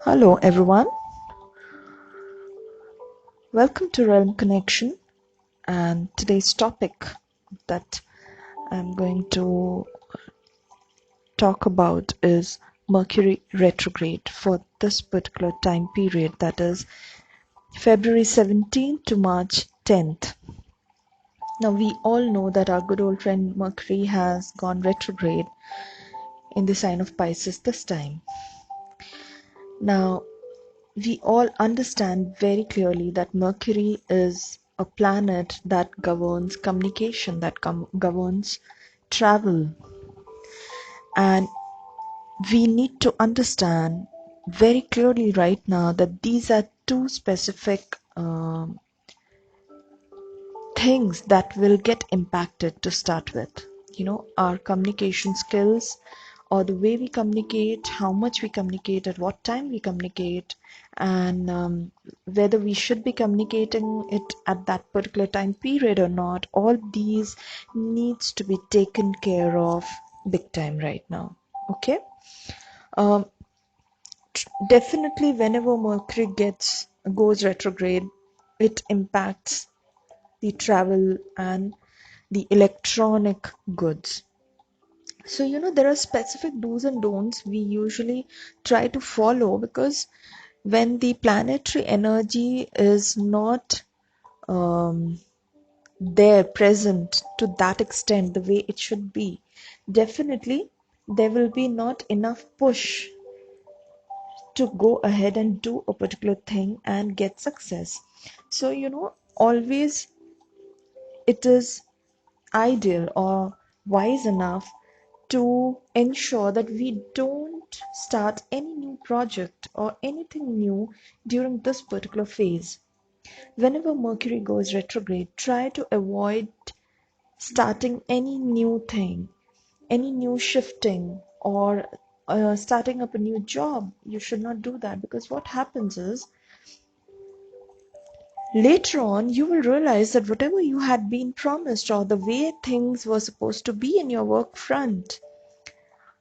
Hello everyone, welcome to Realm Connection, and today's topic that I'm going to talk about is Mercury Retrograde for this particular time period, that is February 17th to March 10th. Now we all know that our good old friend Mercury has gone retrograde in the sign of Pisces this time. Now we all understand very clearly that Mercury is a planet that governs communication, that governs travel, and we need to understand very clearly right now that these are two specific things that will get impacted to start with. Our communication skills, or the way we communicate, how much we communicate, at what time we communicate, and whether we should be communicating it at that particular time period or not. All these needs to be taken care of big time right now. Okay. um, Definitely whenever Mercury goes retrograde, it impacts the travel and the electronic goods. So, there are specific do's and don'ts we usually try to follow, because when the planetary energy is not um, there present to that extent, the way it should be, definitely there will be not enough push to go ahead and do a particular thing and get success. So, always it is ideal or wise enough to ensure that we don't start any new project or anything new during this particular phase. Whenever Mercury goes retrograde, try to avoid starting any new thing, any new shifting, or starting up a new job. You should not do that, because what happens is later on you will realize that whatever you had been promised, or the way things were supposed to be in your work front,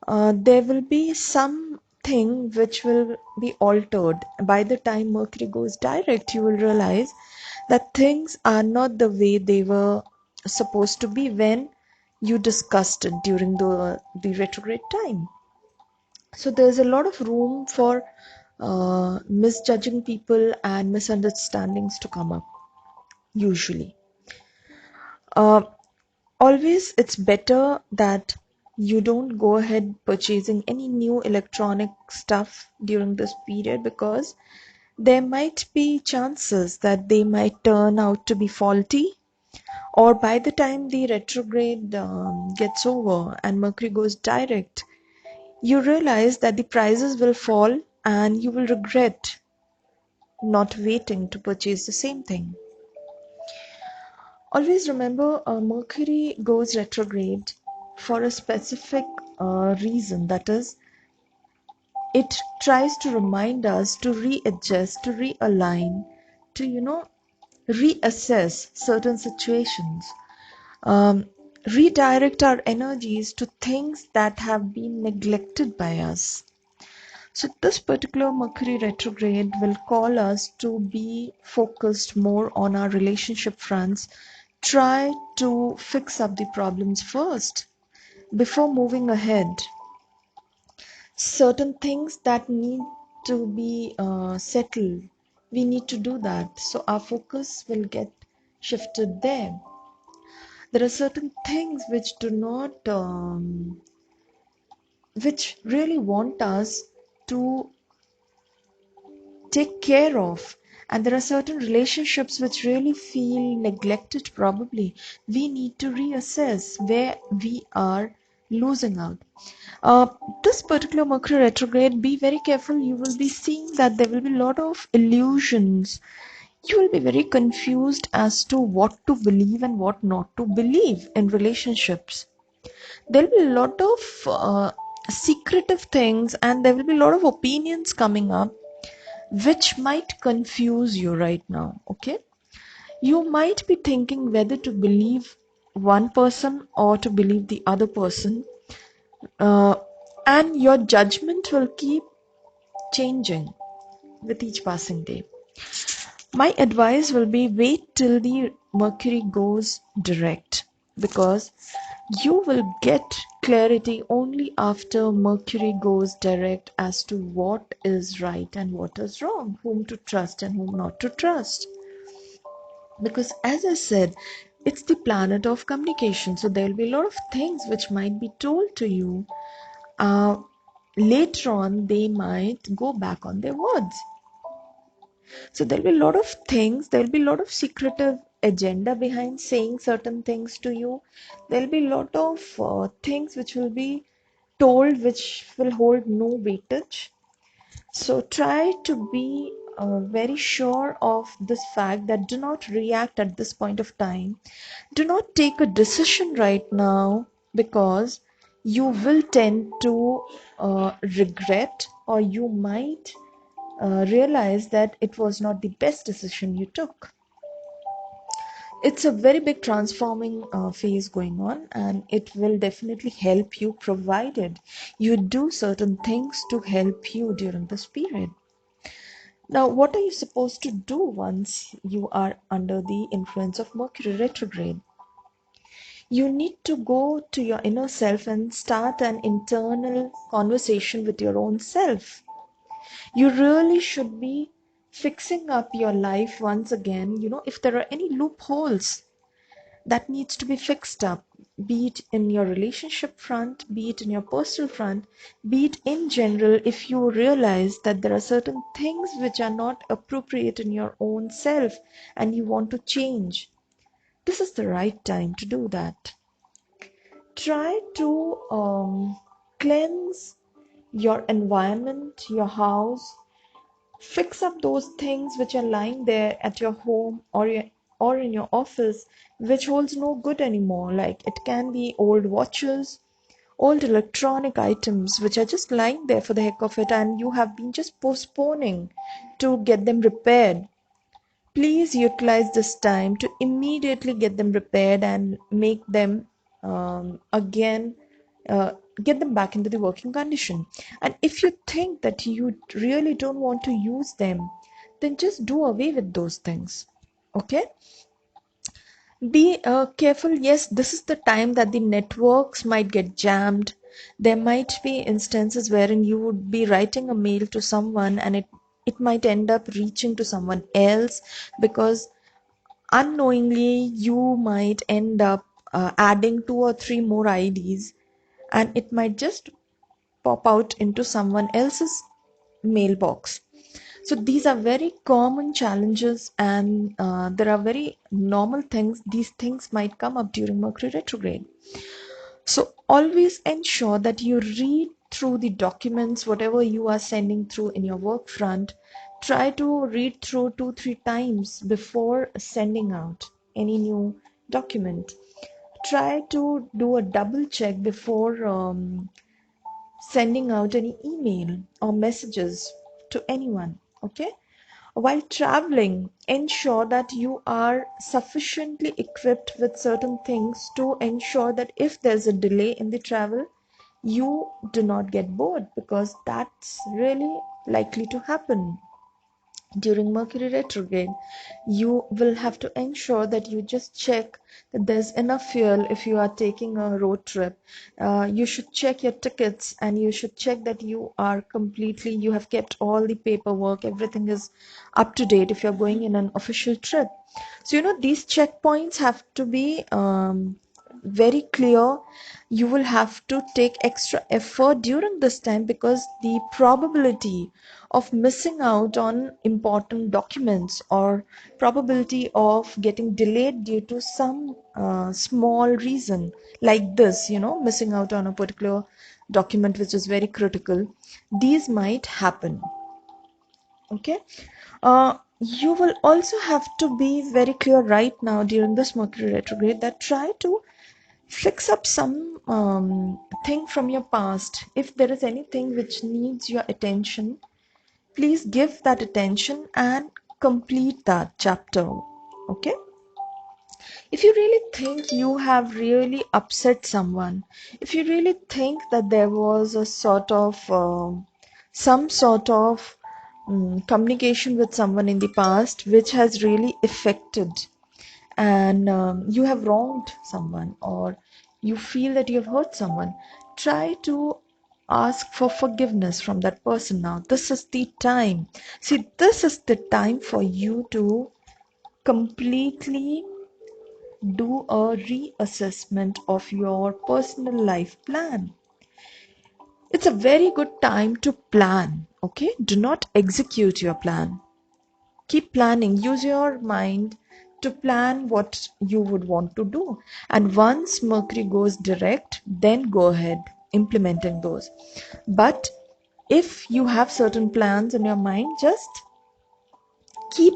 there will be something which will be altered. By the time Mercury goes direct, you will realize that things are not the way they were supposed to be when you discussed it during the retrograde time. So there's a lot of room for misjudging people and misunderstandings to come up usually. Uh, Always it's better that you don't go ahead purchasing any new electronic stuff during this period, because there might be chances that they might turn out to be faulty, or by the time the retrograde gets over and Mercury goes direct, you realize that the prices will fall and you will regret not waiting to purchase the same thing. Always remember, Mercury goes retrograde for a specific reason. That is, it tries to remind us to readjust, to realign, to, reassess certain situations, redirect our energies to things that have been neglected by us. So, this particular Mercury retrograde will call us to be focused more on our relationship fronts. Try to fix up the problems first before moving ahead. Certain things that need to be settled, we need to do that. So, our focus will get shifted there. There are certain things which do not, which really want us to take care of, and there are certain relationships which really feel neglected. Probably we need to reassess where we are losing out. uh, this particular Mercury retrograde, be very careful. You will be seeing that there will be a lot of illusions. You will be very confused as to what to believe and what not to believe in relationships. There will be a lot of secretive things, and there will be a lot of opinions coming up which might confuse you right now. Okay, you might be thinking whether to believe one person or to believe the other person, uh, and your judgment will keep changing. with each passing day. My advice will be wait till the Mercury goes direct, because you will get clarity only after Mercury goes direct as to what is right and what is wrong, whom to trust and whom not to trust. Because, as I said, it's the planet of communication, so there will be a lot of things which might be told to you. Uh, Later on, they might go back on their words. So there'll be a lot of things, there'll be a lot of secretive agenda behind saying certain things to you. There'll be a lot of things which will be told which will hold no weightage. So try to be very sure of this fact that do not react at this point of time. Do not take a decision right now, because you will tend to regret, or you might realize that it was not the best decision you took. It's a very big transforming phase going on, and it will definitely help you, provided you do certain things to help you during this period. Now, what are you supposed to do once you are under the influence of Mercury retrograde? You need to go to your inner self and start an internal conversation with your own self. You really should be fixing up your life once again. If there are any loopholes that needs to be fixed up, be it in your relationship front, be it in your personal front, be it in general, if you realize that there are certain things which are not appropriate in your own self and you want to change, this is the right time to do that. Try to cleanse your environment, your house. Fix up those things which are lying there at your home, or in your office, which holds no good anymore. Like, it can be old watches, old electronic items which are just lying there for the heck of it, and you have been just postponing to get them repaired. Please utilize this time to immediately get them repaired and make them again, uh, get them back into the working condition. And if you think that you really don't want to use them, then just do away with those things. Okay? Be careful. Yes, this is the time that the networks might get jammed. There might be instances wherein you would be writing a mail to someone, and it might end up reaching to someone else, because unknowingly you might end up adding 2 or 3 more IDs, and it might just pop out into someone else's mailbox. So these are very common challenges, and there are very normal things. These things might come up during Mercury retrograde. So always ensure that you read through the documents, whatever you are sending through in your work front. Try to read through 2-3 times before sending out any new document. Try to do a double check before sending out any email or messages to anyone. Okay? While traveling, ensure that you are sufficiently equipped with certain things to ensure that if there's a delay in the travel, you do not get bored, because that's really likely to happen during Mercury retrograde. You will have to ensure that you just check that there's enough fuel if you are taking a road trip. You should check your tickets, and you should check that you have kept all the paperwork, everything is up to date if you're going in an official trip. So, these checkpoints have to be very clear. You will have to take extra effort during this time, because the probability of missing out on important documents, or probability of getting delayed due to some small reason like this, missing out on a particular document which is very critical, these might happen. Okay? You will also have to be very clear right now during this Mercury retrograde that try to fix up some thing from your past. If there is anything which needs your attention, please give that attention and complete that chapter. Okay? If you really think you have really upset someone, if you really think that there was a sort of some sort of communication with someone in the past which has really affected, and you have wronged someone, or you feel that you have hurt someone, try to ask for forgiveness from that person now. This is the time. See, this is the time for you to completely do a reassessment of your personal life plan. It's a very good time to plan, okay? Do not execute your plan. Keep planning. Use your mind to plan what you would want to do. And once Mercury goes direct, then go ahead implementing those. But if you have certain plans in your mind, just keep,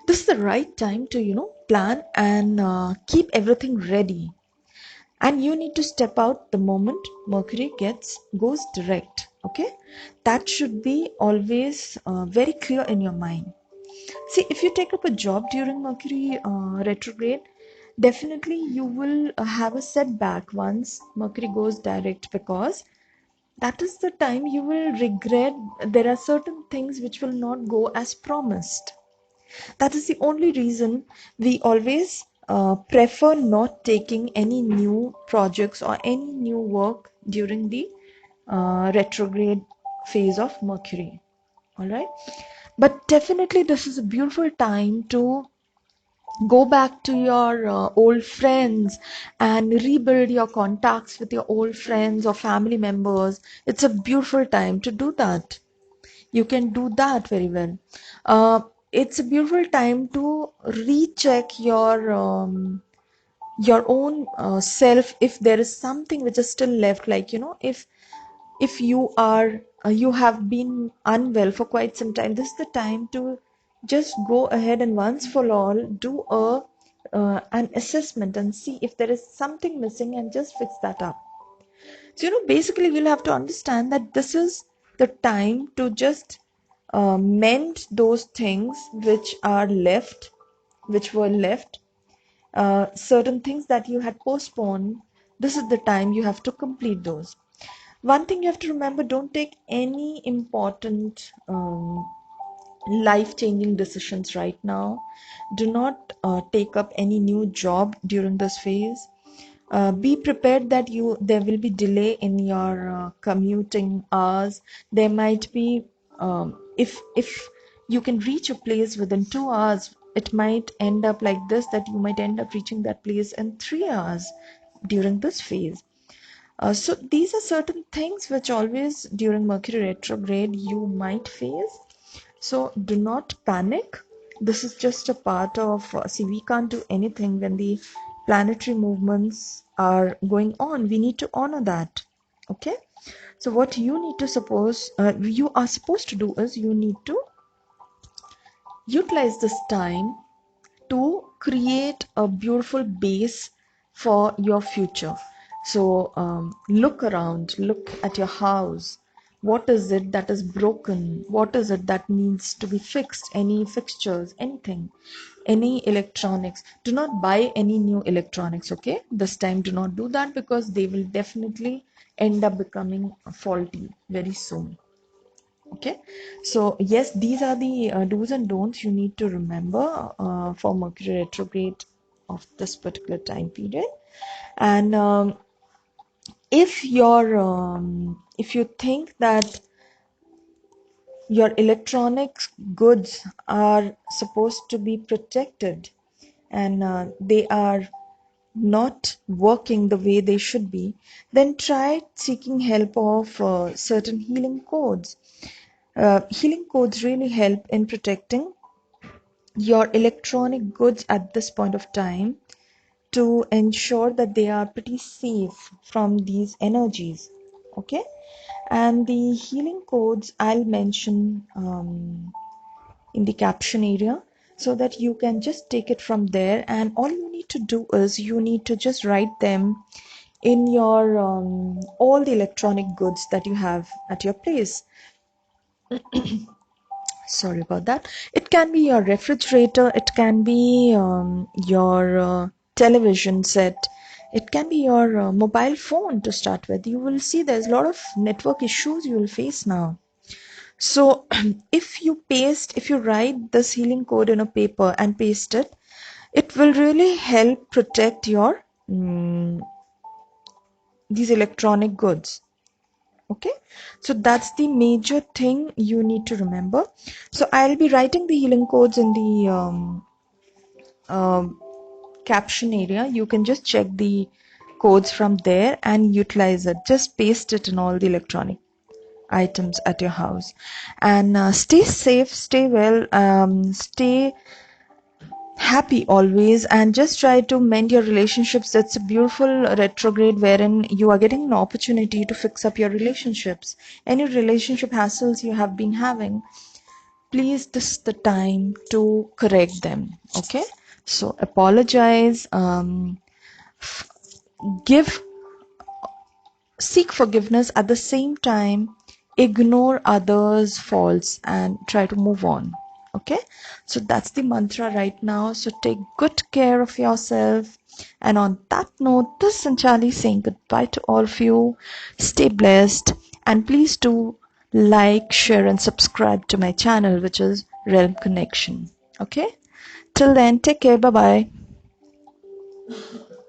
this is the right time to, plan and keep everything ready. And you need to step out the moment Mercury goes direct. Okay, that should be always very clear in your mind. See, if you take up a job during Mercury retrograde, definitely you will have a setback once Mercury goes direct, because that is the time you will regret. There are certain things which will not go as promised. That is the only reason we always prefer not taking any new projects or any new work during the retrograde phase of Mercury. All right. But definitely, this is a beautiful time to go back to your old friends and rebuild your contacts with your old friends or family members. It's a beautiful time to do that. You can do that very well. It's a beautiful time to recheck your own self, if there is something which is still left, like, if you are you have been unwell for quite some time. This is the time to just go ahead and once for all do a an assessment and see if there is something missing and just fix that up. So, basically, we'll have to understand that this is the time to just mend those things which were left, certain things that you had postponed. This is the time you have to complete those. One thing you have to remember: don't take any important life changing decisions right now. Do not take up any new job during this phase. Be prepared that there will be delay in your commuting hours. There might be, if you can reach a place within 2 hours, it might end up like this, that you might end up reaching that place in 3 hours during this phase. So these are certain things which always during Mercury retrograde you might face. So do not panic. This is just a part of, see, we can't do anything when the planetary movements are going on. We need to honor that. Okay. So what you need to you are supposed to do is you need to utilize this time to create a beautiful base for your future. So look around, look at your house. What is it that is broken? What is it that needs to be fixed? Any fixtures, anything, any electronics. Do not buy any new electronics, okay? This time do not do that, because they will definitely end up becoming faulty very soon. Okay, so yes, these are the do's and don'ts you need to remember for Mercury retrograde of this particular time period. And if you think that your electronics goods are supposed to be protected, and they are not working the way they should be, then try seeking help of certain healing codes. Healing codes really help in protecting your electronic goods at this point of time, to ensure that they are pretty safe from these energies. Okay, and the healing codes I'll mention in the caption area, so that you can just take it from there, and all you need to do is you need to just write them in your all the electronic goods that you have at your place. Sorry about that. It can be your refrigerator, it can be your television set, it can be your mobile phone to start with. You will see there's a lot of network issues you will face now. So if you write this healing code in a paper and paste it, it will really help protect your these electronic goods. Okay, so that's the major thing you need to remember. So I'll be writing the healing codes in the um caption area. You can just check the codes from there and utilize it. Just paste it in all the electronic items at your house, and stay safe, stay well, stay happy always, and just try to mend your relationships. That's a beautiful retrograde wherein you are getting an opportunity to fix up your relationships. Any relationship hassles you have been having, please, this is the time to correct them. Okay, so apologize, give seek forgiveness, at the same time ignore others faults and try to move on. Okay, so that's the mantra right now. So take good care of yourself, and on that note, this is Sunnchaali saying goodbye to all of you. Stay blessed, and please do like, share and subscribe to my channel, which is Realm Connection. Okay, till then, take care. Bye bye.